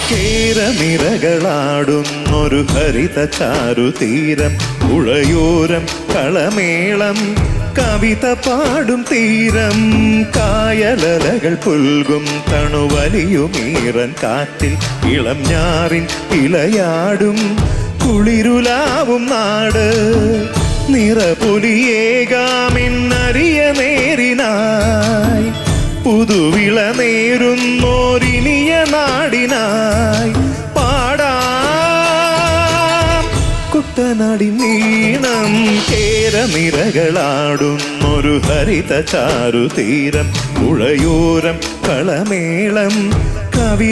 കേരനിരകളാടുന്നൊരു ഹരിത ചാരുതീരം, പുഴയോരം കളമേളം കവിത പാടും തീരം, കായലലകൾ പുൽകും തണുവലിയുമീറൻ കാറ്റിൽ ഇളം ഞാറിൻ ഇലയാടും കുളിരുലാവും നാട്. നിറപുലിയേകാമെന്നറിയ നേരിനായി, പുതുവിള നേരുന്നോരിനിയ നാടിനായി പാടാം കുട്ടനാടി നീണം. കേരനിരകളാടുന്നൊരു ഹരിത ചാരുതീരം, പുഴയോരം കളമേളം